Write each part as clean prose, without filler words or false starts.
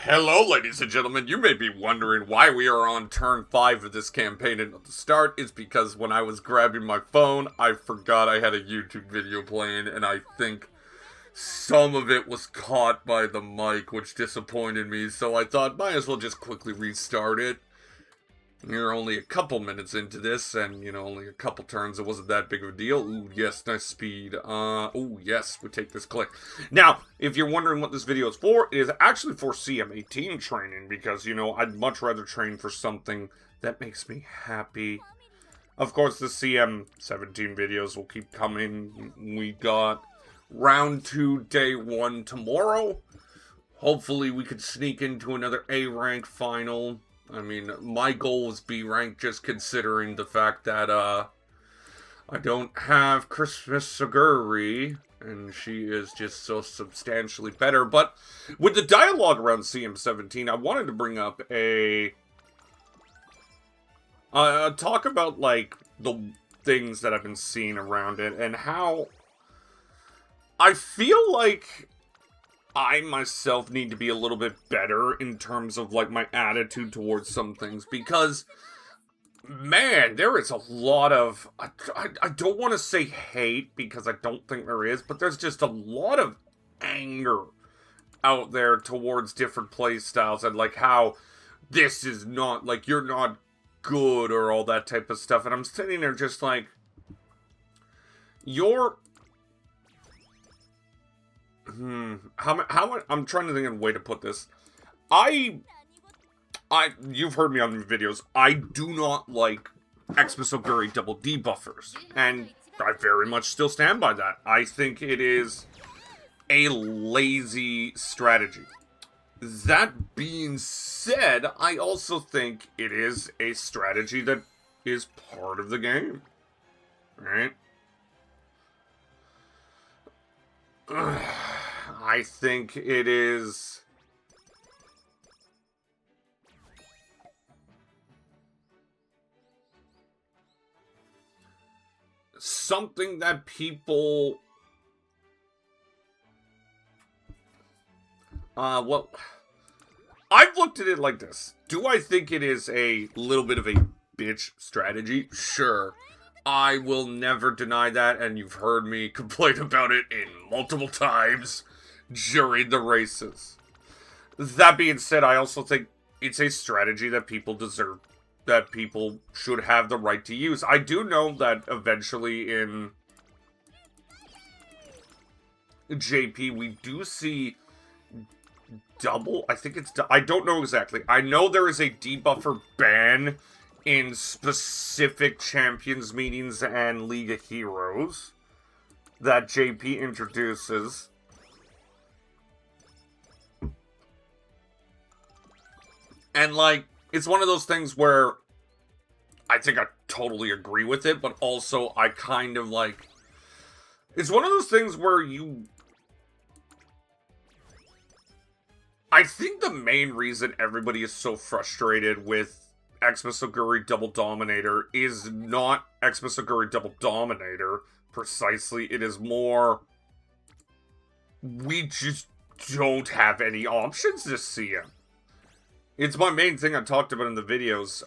Hello, ladies and gentlemen. You may be wondering why we are on turn 5 of this campaign, and at the start is because when I was grabbing my phone, I forgot I had a YouTube video playing, and I think some of it was caught by the mic, which disappointed me, so I thought might as well just quickly restart it. You're only a couple minutes into this, and, only a couple turns. It wasn't that big of a deal. Ooh, yes, nice speed. Ooh, yes, we take this click. Now, if you're wondering what this video is for, it is actually for CM18 training, because, I'd much rather train for something that makes me happy. Of course, the CM17 videos will keep coming. We got round 2, day 1 tomorrow. Hopefully, we could sneak into another A rank final. I mean, my goal was B rank, just considering the fact that, I don't have Christmas Saguri, and she is just so substantially better. But with the dialogue around CM17, I wanted to bring up a talk about, like, the things that I've been seeing around it, and how I feel like I myself need to be a little bit better in terms of, like, my attitude towards some things, because, man, there is a lot of, I don't want to say hate, because I don't think there is, but there's just a lot of anger out there towards different play styles, and, like, how this is not, like, you're not good, or all that type of stuff, and I'm sitting there just like, you're... I'm trying to think of a way to put this. You've heard me on the videos, I do not like Xmas Oguri double debuffers, and I very much still stand by that. I think it is a lazy strategy. That being said, I also think it is a strategy that is part of the game, right? I think it is something that people well, I've looked at it like this. Do I think it is a little bit of a bitch strategy? Sure. I will never deny that, and you've heard me complain about it in multiple times during the races. That being said, I also think it's a strategy that people deserve, that people should have the right to use. I do know that eventually in JP, we do see double, I think it's, I don't know exactly. I know there is a debuffer ban in specific champions meetings and League of Heroes that JP introduces. And, like, it's one of those things where I think I totally agree with it, but also I kind of, like, it's one of those things where I think the main reason everybody is so frustrated with Xmas Oguri Double Dominator is not Xmas Oguri Double Dominator, precisely. It is more, we just don't have any options this CM. It's my main thing I talked about in the videos.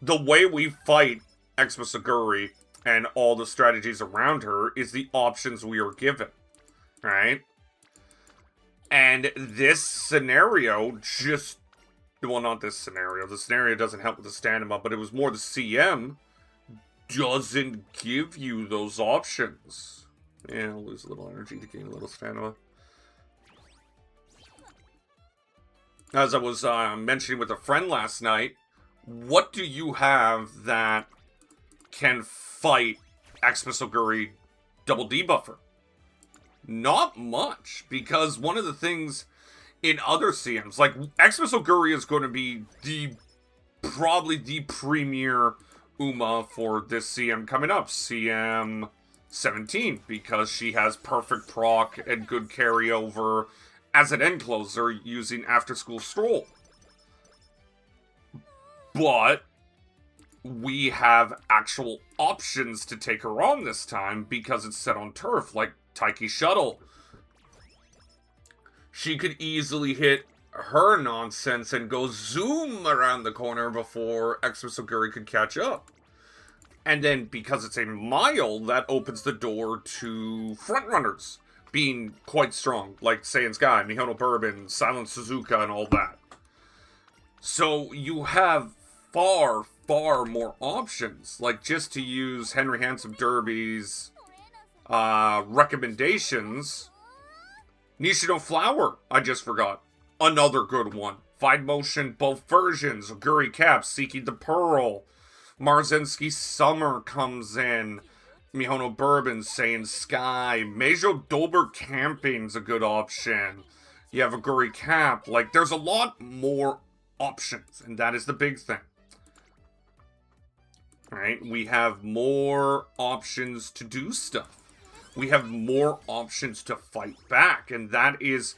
The way we fight Xmas Oguri and all the strategies around her is the options we are given, right? And this scenario just... Well, not this scenario. The scenario doesn't help with the stand-em up, but it was more the CM doesn't give you those options. Yeah, I'll lose a little energy to gain a little stand-em. As I was mentioning with a friend last night, what do you have that can fight Xmas Oguri double debuffer? Not much, because one of the things in other CMs, like, Xmas Oguri is going to be probably the premier Uma for this CM coming up, CM 17, because she has perfect proc and good carryover as an end closer using After School Stroll. But we have actual options to take her on this time because it's set on turf, like Taiki Shuttle. she could easily hit her nonsense and go zoom around the corner before Exosuguri could catch up. And then, because it's a mile, that opens the door to frontrunners being quite strong, like Saiyan Sky, Mihono Bourbon, Silent Suzuka, and all that. So you have far, far more options. Like, just to use Henry Handsome Derby's recommendations, Nishino Flower, I just forgot. Another good one. Fine Motion, both versions. Oguri Cap, Seeking the Pearl. Marzensky Summer comes in. Mihono Bourbon, Saiyan Sky. Meijo Dober Camping's a good option. You have Oguri Cap. Like, there's a lot more options, and that is the big thing. Right? We have more options to do stuff. We have more options to fight back, and that is,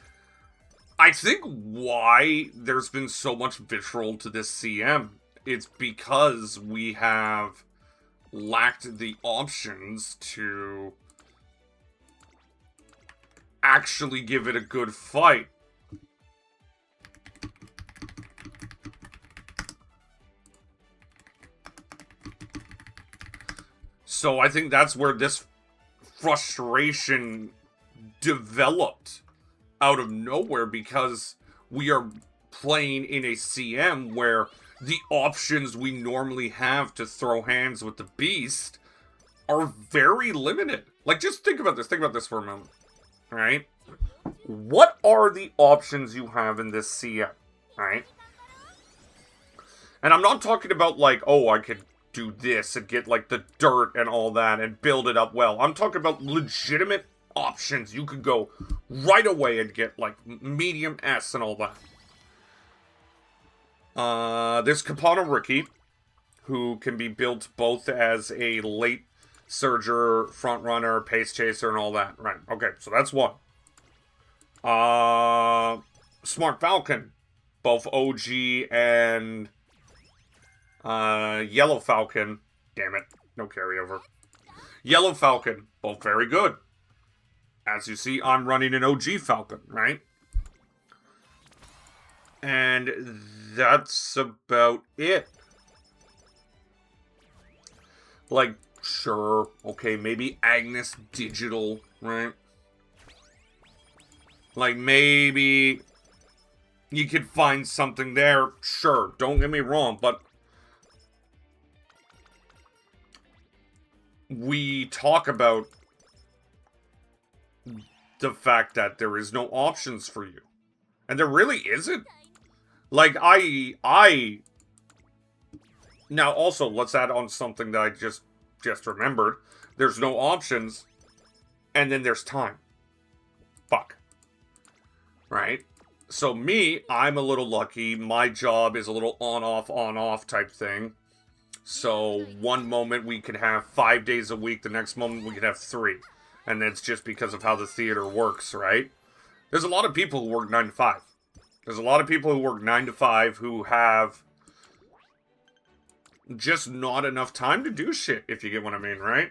I think, why there's been so much vitriol to this CM. It's because we have lacked the options to actually give it a good fight. So I think that's where this frustration developed out of nowhere, because we are playing in a CM where the options we normally have to throw hands with the beast are very limited. Like, just think about this. Think about this for a moment. Alright? What are the options you have in this CM? Alright? And I'm not talking about, like, oh, I could do this and get, like, the dirt and all that and build it up well. I'm talking about legitimate options. You could go right away and get, like, medium S and all that. There's Kapana Riki, who can be built both as a late surger, frontrunner, pace chaser, and all that. Right, okay, so that's one. Smart Falcon, both OG and Yellow Falcon. Damn it, no carryover. Yellow Falcon, both very good. As you see, I'm running an OG Falcon, right? And that's about it. Like, sure, okay, maybe Agnes Digital, right? Like, maybe you could find something there, sure, don't get me wrong, but we talk about the fact that there is no options for you. And there really isn't. Like, now also, let's add on something that I just remembered. There's no options, and then there's time. Fuck. Right? So me, I'm a little lucky. My job is a little on-off type thing. So one moment we could have 5 days a week, the next moment we could have 3. And that's just because of how the theater works, right? There's a lot of people who work 9 to 5. There's a lot of people who work 9 to 5 who have just not enough time to do shit, if you get what I mean, right?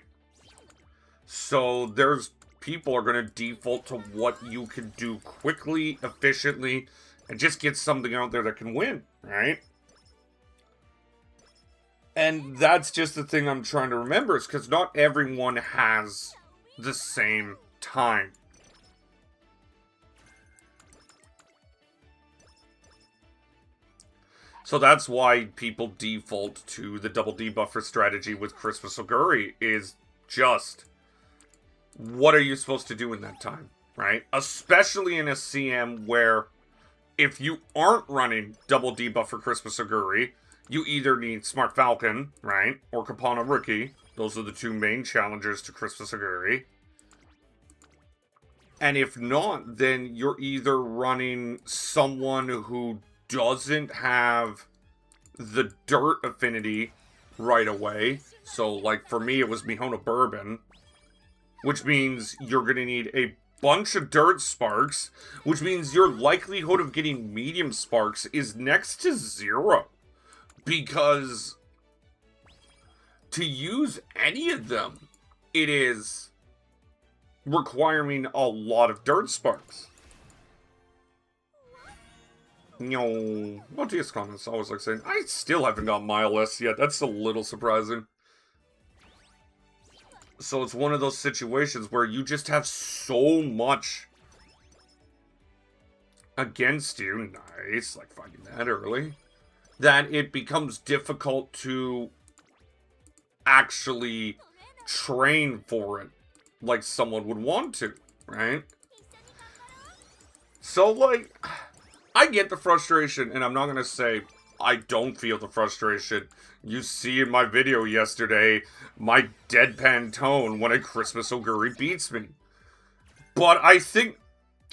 So there's people are going to default to what you can do quickly, efficiently, and just get something out there that can win, right? And that's just the thing I'm trying to remember, is because not everyone has the same time. So that's why people default to the double debuffer strategy with Christmas Oguri, is just, what are you supposed to do in that time, right? Especially in a CM where if you aren't running double debuff for Christmas Oguri, you either need Smart Falcon, right? Or Kapana Riki. Those are the two main challengers to Christmas Oguri. And if not, then you're either running someone who doesn't have the dirt affinity right away. So, like, for me, it was Mihono Bourbon. Which means you're going to need a bunch of dirt sparks. Which means your likelihood of getting medium sparks is next to 0. Because to use any of them, it is requiring a lot of dirt sparks. No. Well, DS comments always like saying, I still haven't got Mile S yet. That's a little surprising. So it's one of those situations where you just have so much against you. Nice, like finding that early. That it becomes difficult to actually train for it like someone would want to, right? So, like, I get the frustration, and I'm not going to say I don't feel the frustration. You see in my video yesterday, my deadpan tone when a Christmas Oguri beats me. But I think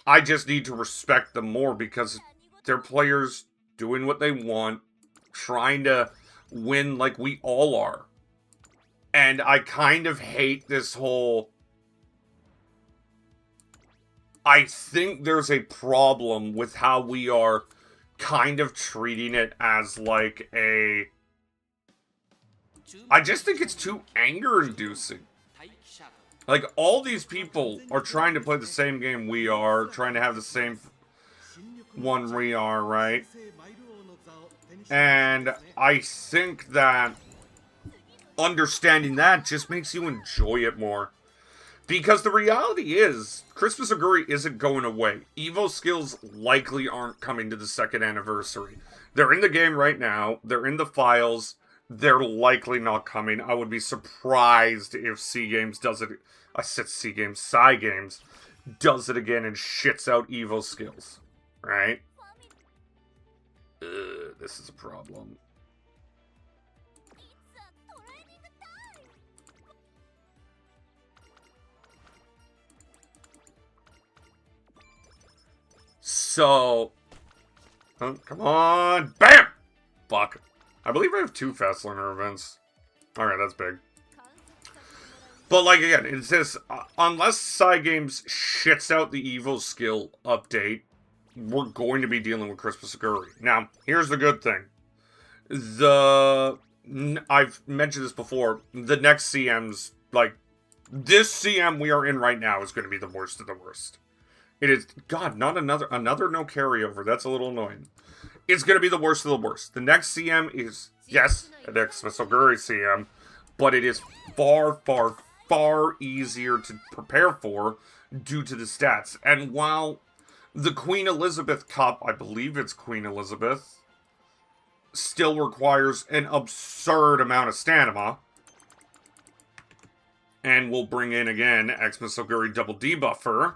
I just need to respect them more because they're players doing what they want, trying to win like we all are. And I kind of hate this whole... I think there's a problem with how we are kind of treating it as like a... I just think it's too anger-inducing. Like, all these people are trying to play the same game we are, trying to have the same one we are, right? And I think that understanding that just makes you enjoy it more. Because the reality is, Christmas Oguri isn't going away. Evo skills likely aren't coming to the 2nd anniversary. They're in the game right now. They're in the files. They're likely not coming. I would be surprised if C-Games does it. I said C-Games. Psy-Games does it again and shits out Evo skills. Right? This is a problem. So, oh, come on, BAM! Fuck. I believe I have 2 fast learner events. Alright, that's big. But, like, again, it says, unless Cygames shits out the Evo skill update, we're going to be dealing with Christmas Oguri. Now, here's the good thing. I've mentioned this before, the next CMs, like, this CM we are in right now is going to be the worst of the worst. It is, God, not another no carryover. That's a little annoying. It's going to be the worst of the worst. The next CM is, yes, an Christmas Oguri CM, but it is far, far, far easier to prepare for due to the stats. And while the Queen Elizabeth Cup, I believe it's Queen Elizabeth, still requires an absurd amount of stamina, and we'll bring in, again, Xmas Oguri double debuffer,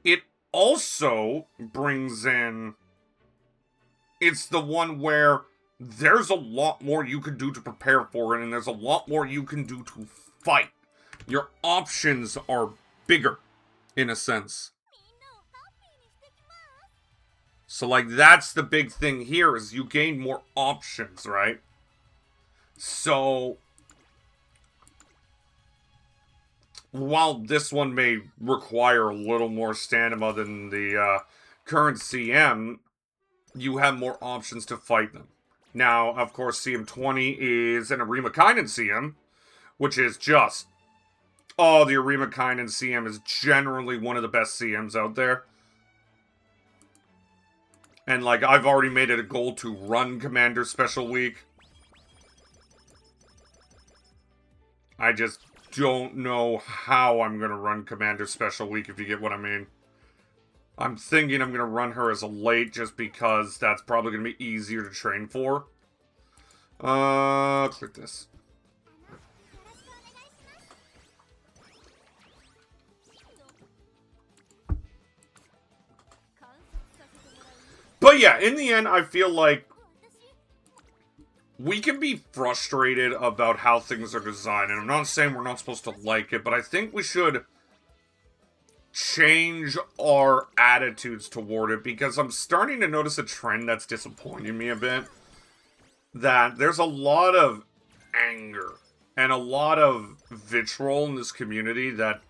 it also brings in... It's the one where there's a lot more you can do to prepare for it, and there's a lot more you can do to fight. Your options are bigger, in a sense. So, like, that's the big thing here, is you gain more options, right? So... while this one may require a little more stamina than the current CM, you have more options to fight them. Now, of course, CM20 is an Arima-Kainen CM, which is just... oh, the Arima-Kainen CM is generally one of the best CMs out there. And, like, I've already made it a goal to run Commander Special Week. I just... don't know how I'm going to run Commander Special Week, if you get what I mean. I'm thinking I'm going to run her as a late just because that's probably going to be easier to train for. Click this. But yeah, in the end, I feel like we can be frustrated about how things are designed, and I'm not saying we're not supposed to like it, but I think we should change our attitudes toward it, because I'm starting to notice a trend that's disappointing me a bit. That there's a lot of anger and a lot of vitriol in this community that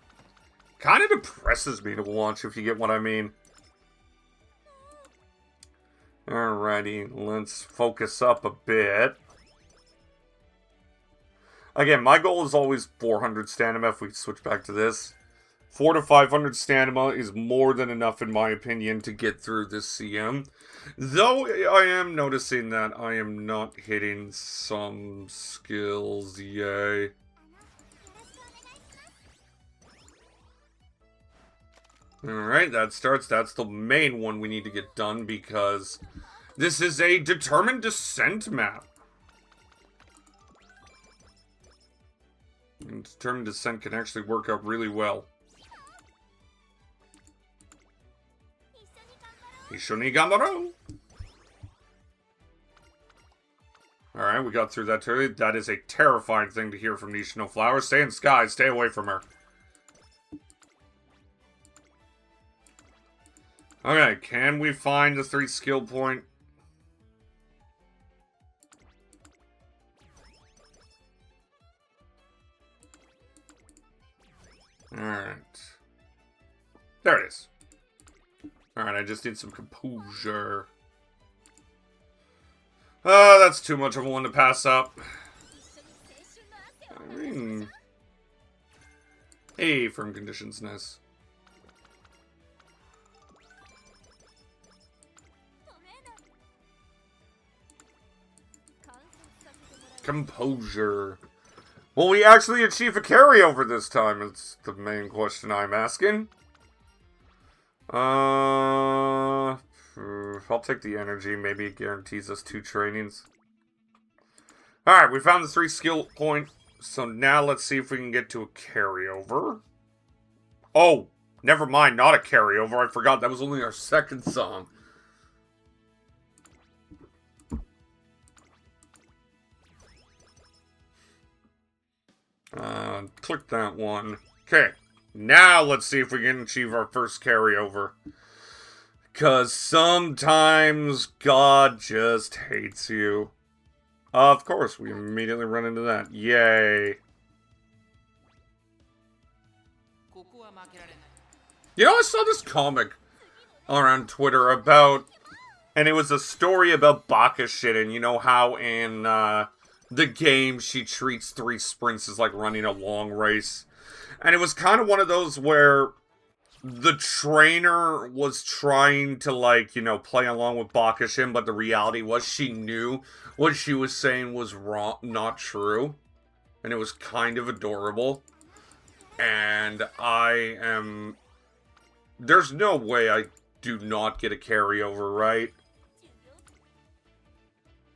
kind of depresses me to watch, if you get what I mean. Alrighty, let's focus up a bit. Again, my goal is always 400 stamina if we switch back to this. 4 to 500 stamina is more than enough, in my opinion, to get through this CM. Though I am noticing that I am not hitting some skills. Yay. Alright, that starts. That's the main one we need to get done because this is a determined descent map. And determined descent can actually work out really well. Ishoni Gamaro! Alright, we got through that too. That is a terrifying thing to hear from Nishino Flower. Stay in sky, stay away from her. Okay, can we find the 3 skill point? Alright. There it is. Alright, I just need some composure. Oh, that's too much of a one to pass up. I mean... Hey, firm conditions, nice. Composure. Will we actually achieve a carryover this time? It's the main question I'm asking. I'll take the energy. Maybe it guarantees us 2 trainings. Alright, we found the 3 skill point. So now let's see if we can get to a carryover. Oh, never mind. Not a carryover. I forgot that was only our 2nd song. Click that one. Okay. Now let's see if we can achieve our first carryover. Because sometimes God just hates you. Of course, we immediately run into that. Yay. You know, I saw this comic around Twitter about... And it was a story about Baka shit, and you know how in the game she treats 3 sprints as like running a long race. And it was kind of one of those where the trainer was trying to, like, you know, play along with Bakashin, but the reality was she knew what she was saying was wrong, not true. And it was kind of adorable. And I am... There's no way I do not get a carryover, right?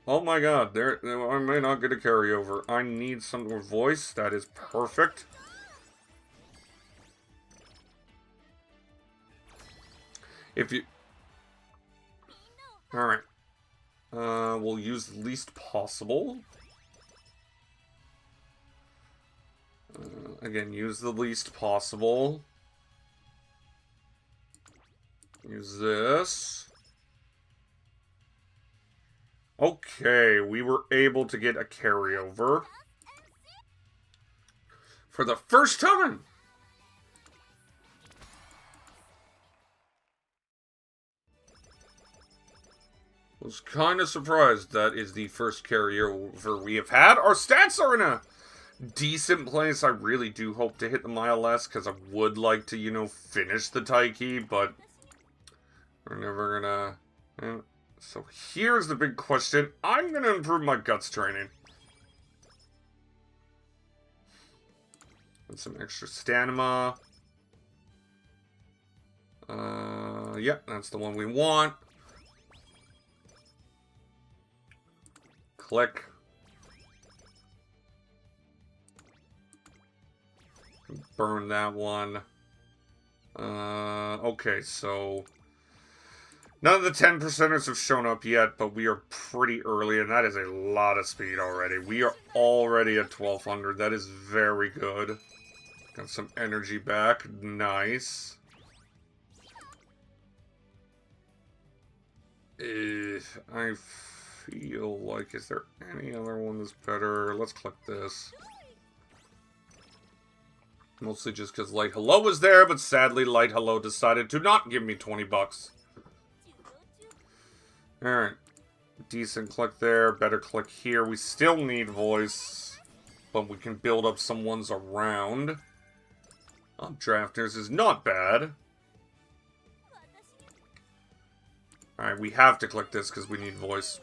Oh my god, I may not get a carryover. I need some more voice. That is perfect. If you... Alright. We'll use the least possible. Again, use the least possible. Use this. Okay, we were able to get a carryover. For the first time! Was kind of surprised that is the first carryover we have had. Our stats are in a decent place. I really do hope to hit the mile less, because I would like to, you know, finish the Taiki, but we're never gonna... So here's the big question. I'm gonna improve my guts training. And some extra stamina. Yeah, that's the one we want. Click. Burn that one. Okay, so... None of the 10%ers have shown up yet, but we are pretty early, and that is a lot of speed already. We are already at 1200. That is very good. Got some energy back. Nice. I feel like... Is there any other one that's better? Let's click this. Mostly just because Light Hello was there, but sadly Light Hello decided to not give me 20 bucks. Alright. Decent click there. Better click here. We still need voice, but we can build up some ones around. Drafters is not bad. Alright, we have to click this because we need voice.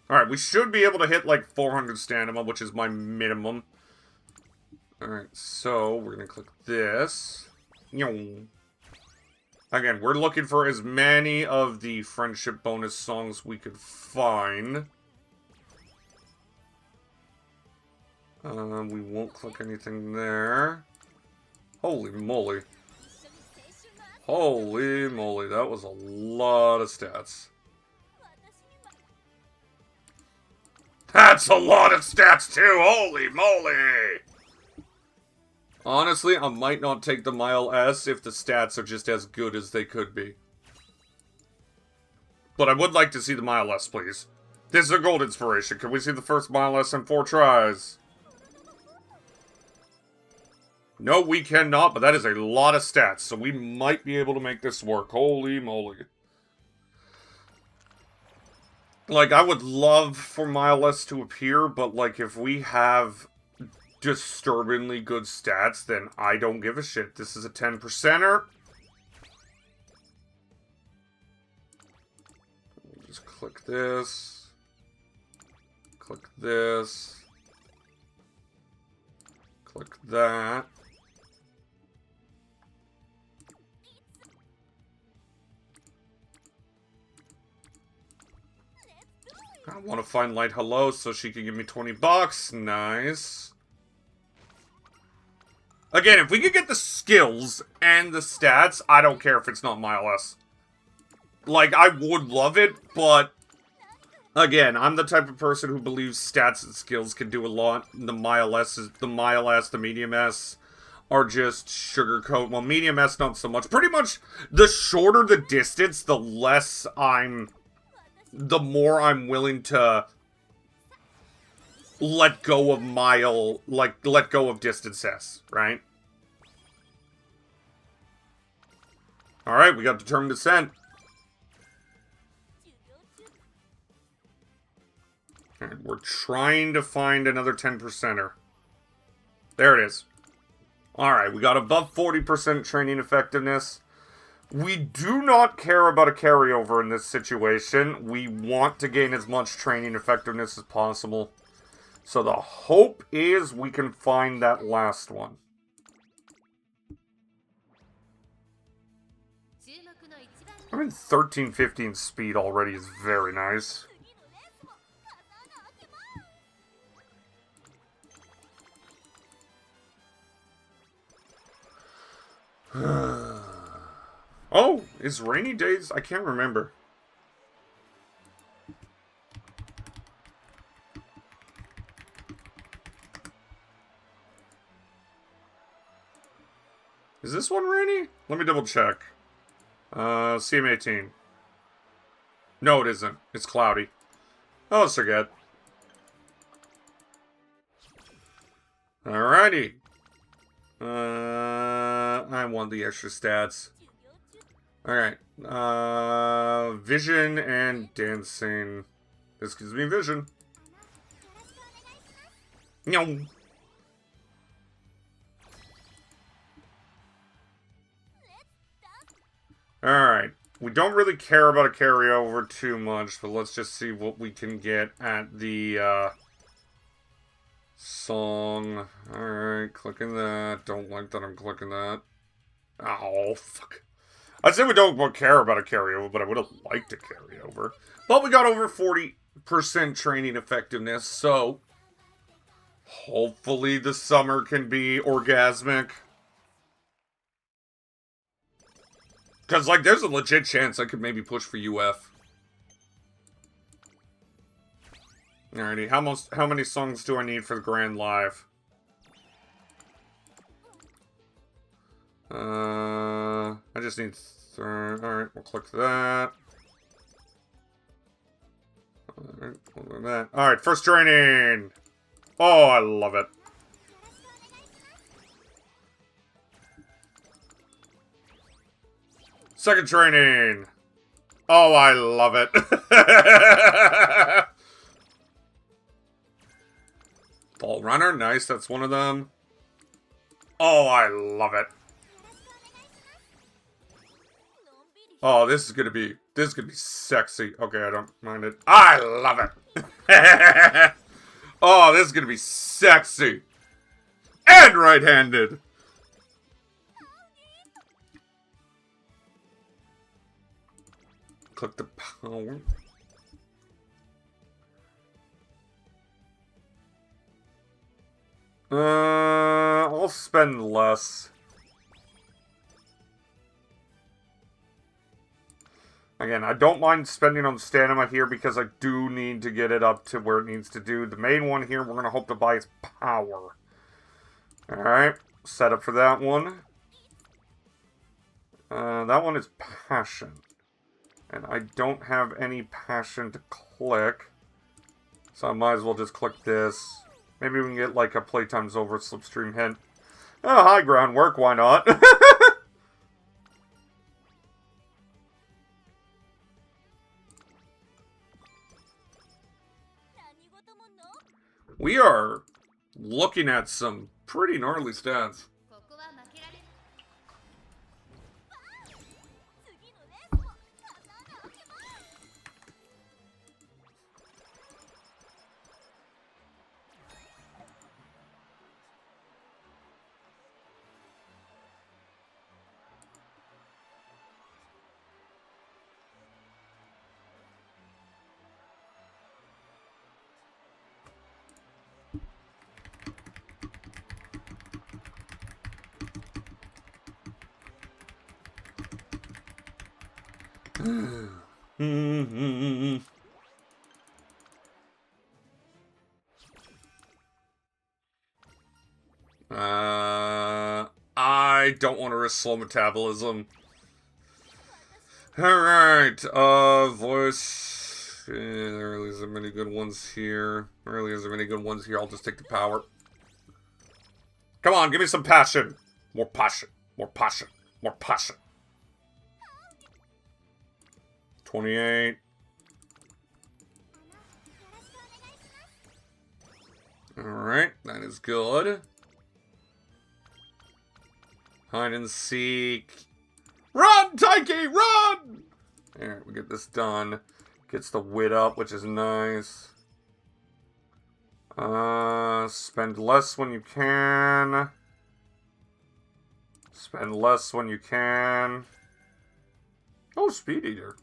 Alright, we should be able to hit like 400 stamina, which is my minimum. Alright, so we're going to click this. Again, we're looking for as many of the friendship bonus songs we could find. We won't click anything there. Holy moly. Holy moly, that was a lot of stats. That's a lot of stats too, holy moly! Honestly, I might not take the Mile S if the stats are just as good as they could be. But I would like to see the Mile S, please. This is a gold inspiration. Can we see the first Mile S in 4 tries? No, we cannot, but that is a lot of stats, so we might be able to make this work. Holy moly. Like, I would love for Mile S to appear, but, like, if we have disturbingly good stats, then I don't give a shit. This is a 10%er. Just click this. Click this. Click that. I want to find Light Hello so she can give me 20 bucks. Nice. Again, if we could get the skills and the stats, I don't care if it's not Mile S. Like, I would love it, but again, I'm the type of person who believes stats and skills can do a lot. The Mile S, the Medium S are just sugarcoat. Well, Medium S not so much. Pretty much, the shorter the distance, the more I'm willing to let go of let go of distance S, right? Alright, we got Determined Descent. And we're trying to find another 10%er. There it is. Alright, we got above 40% training effectiveness. We do not care about a carryover in this situation. We want to gain as much training effectiveness as possible. So the hope is we can find that last one. I mean, 13-15 speed already is very nice. Oh, is Rainy Days? I can't remember. Is this one rainy? Let me double check. CM18. No, it isn't. It's cloudy. Oh, so good. Alrighty. I want the extra stats. Alright. Vision and dancing. This gives me vision. No. Alright. We don't really care about a carryover too much, but let's just see what we can get at the, song. Alright, clicking that. Don't like that I'm clicking that. Oh, fuck. I said we don't care about a carryover, but I would have liked a carryover. But we got over 40% training effectiveness, so hopefully the summer can be orgasmic. Because, like, there's a legit chance I could maybe push for UF. Alrighty, how many songs do I need for the Grand Live? I just need... Alright, we'll click that. Alright, we'll do that. Alright, first training! Oh, I love it. Second training! Oh, I love it. Ball runner, nice, that's one of them. Oh, I love it. Oh, this is gonna be sexy. Okay, I don't mind it. I love it. Oh, this is gonna be sexy. And right-handed. Click the power. I'll spend less. Again, I don't mind spending on stamina here because I do need to get it up to where it needs to do. The main one here we're going to hope to buy is power. Alright, set up for that one. That one is passion. And I don't have any passion to click. So I might as well just click this. Maybe we can get like a playtime's over slipstream hint. Oh, high groundwork, why not? We are looking at some pretty gnarly stats. I don't want to risk slow metabolism. Alright, voice. There really isn't many good ones here. I'll just take the power. Come on, give me some passion. More passion. More passion. More passion. 28. Alright, that is good. Hide and seek. Run, Taiki, run! Alright, we get this done. Gets the wit up, which is nice. Spend less when you can. Spend less when you can. Oh, Speed Eater.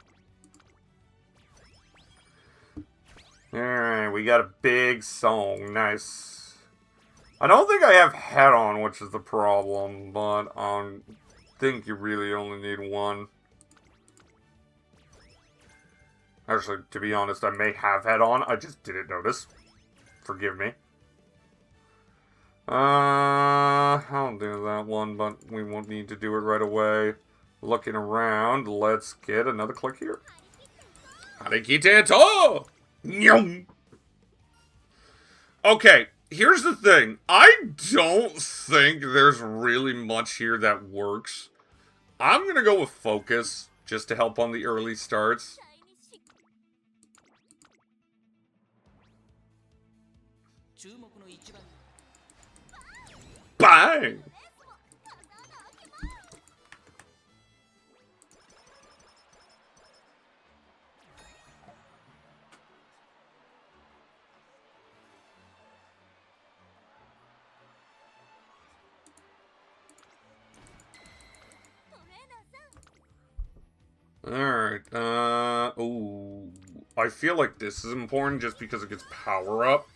Alright, we got a big song. Nice. I don't think I have head on, which is the problem, but I think you really only need one. Actually, to be honest, I may have head on. I just didn't notice. Forgive me. I'll do that one, but we won't need to do it right away. Looking around, let's get another click here. Taiki Tanto! Okay, here's the thing. I don't think there's really much here that works. I'm gonna go with Focus, just to help on the early starts. Bang! Alright, ooh. I feel like this is important just because it gets power up.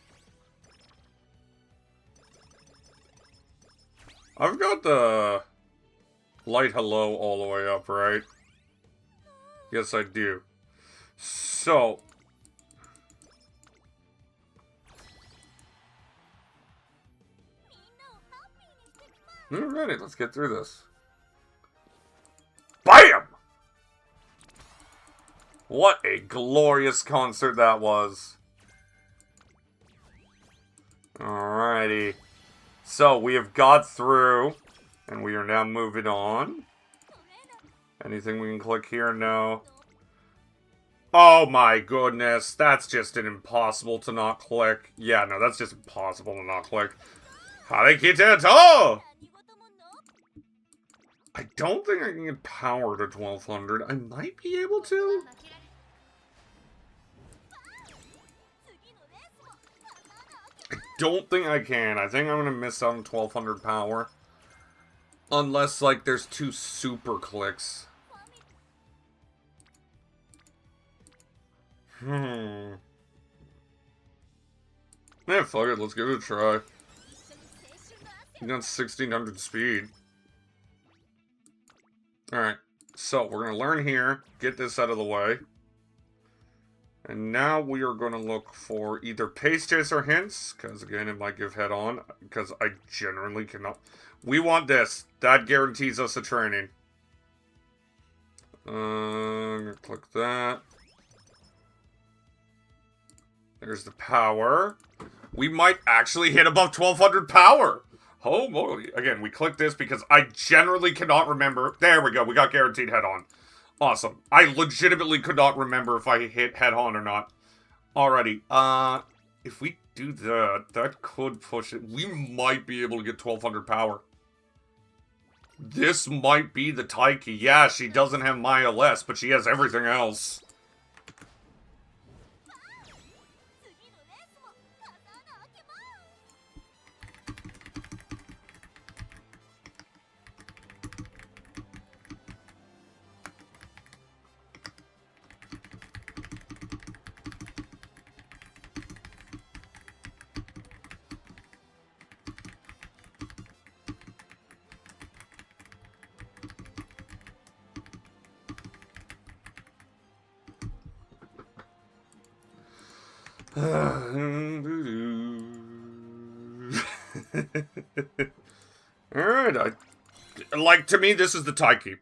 I've got the light hello all the way up, right? Yes, I do. So. Alrighty, let's get through this. BAM! What a glorious concert that was. Alrighty. So, we have got through, and we are now moving on. Anything we can click here? No. Oh my goodness, that's just an impossible to not click. Yeah, no, that's just impossible to not click. Taiki Tanto! I don't think I can get power to 1200. I might be able to. I don't think I can. I think I'm going to miss out on 1200 power. Unless, like, there's 2 super clicks. Yeah, fuck it. Let's give it a try. You got 1600 speed. Alright. So, we're going to learn here. Get this out of the way. And now we are going to look for either Pace Chaser hints, because again, it might give head on, because I generally cannot. We want this. That guarantees us a training. Click that. There's the power. We might actually hit above 1200 power. Oh, moly. Again, we click this because I generally cannot remember. There we go. We got guaranteed head on. Awesome. I legitimately could not remember if I hit head on or not. Alrighty. If we do that, that could push it. We might be able to get 1200 power. This might be the Taiki. Yeah, she doesn't have Maya less, but she has everything else. Alright, like, to me, this is the Taiki.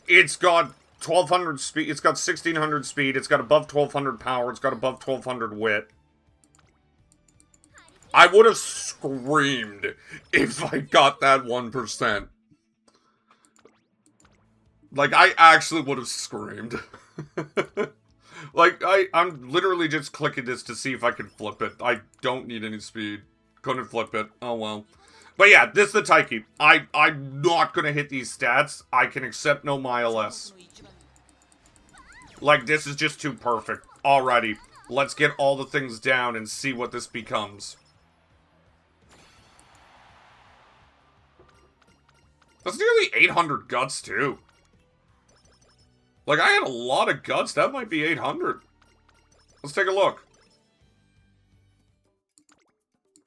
It's got 1200 speed, it's got 1600 speed, it's got above 1200 power, it's got above 1200 wit. I would have screamed if I got that 1%. Like, I actually would have screamed. Like, I'm literally just clicking this to see if I can flip it. I don't need any speed. Couldn't flip it. Oh, well. But yeah, this is the Taiki. I'm not gonna hit these stats. I can accept no mile less. Like, this is just too perfect. Alrighty. Let's get all the things down and see what this becomes. That's nearly 800 guts, too. Like, I had a lot of guts. That might be 800. Let's take a look.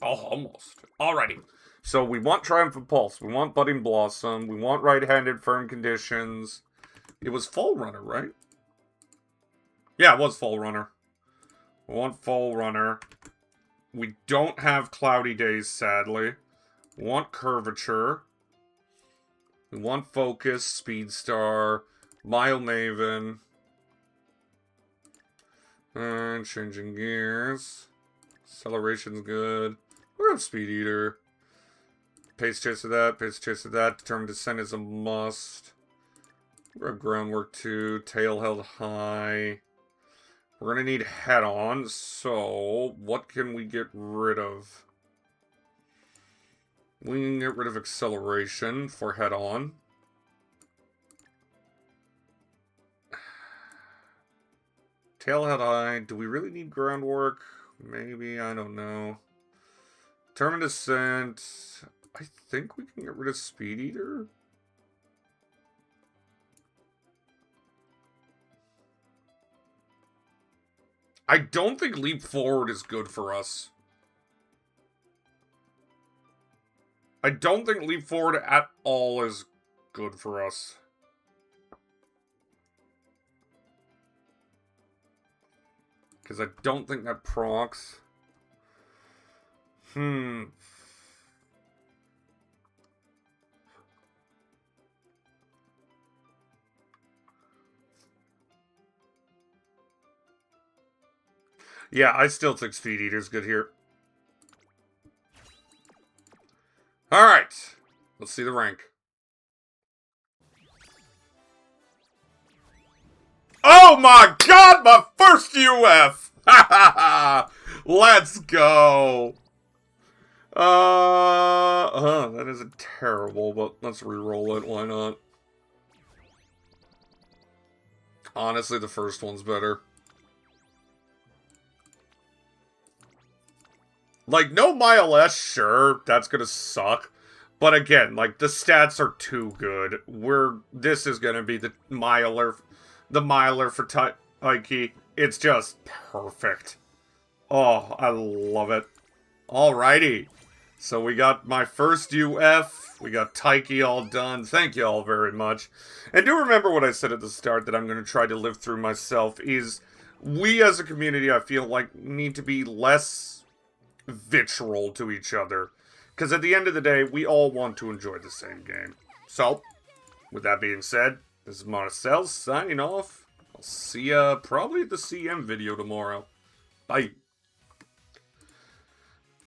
Oh, almost. Alrighty. So, we want Triumphant Pulse. We want Budding Blossom. We want Right-Handed Firm Conditions. It was Fall Runner, right? Yeah, it was Fall Runner. We want Fall Runner. We don't have Cloudy Days, sadly. We want Curvature. We want Focus, Speedstar, Mile Maven. And changing gears. Acceleration's good. We're gonna have Speed Eater. Pace Chase of that, Pace Chase of that. Determined Descent is a must. We're gonna have Groundwork 2, Tail Held High. We're gonna need Head On, so what can we get rid of? We can get rid of Acceleration for Head On. Tail Held High. Do we really need Groundwork? Maybe, I don't know. Determined Descent. I think we can get rid of Speed Eater. I don't think Leap Forward is good for us. I don't think Leap Forward at all is good for us. Because I don't think that procs. Yeah, I still think Speed Eater's good here. Alright. Let's see the rank. Oh my god, my first UF! Let's go! That isn't terrible, but let's re-roll it, why not? Honestly, the first one's better. Like, no Mile S, sure, that's gonna suck. But again, like, the stats are too good. This is gonna be the miler for Taiki. It's just perfect. Oh, I love it. Alrighty. So we got my first UF. We got Taiki all done. Thank you all very much. And do remember what I said at the start that I'm going to try to live through myself is we as a community, I feel like, need to be less vitriol to each other. Because at the end of the day, we all want to enjoy the same game. So, with that being said, this is Marcel signing off. I'll see ya probably at the CM video tomorrow. Bye.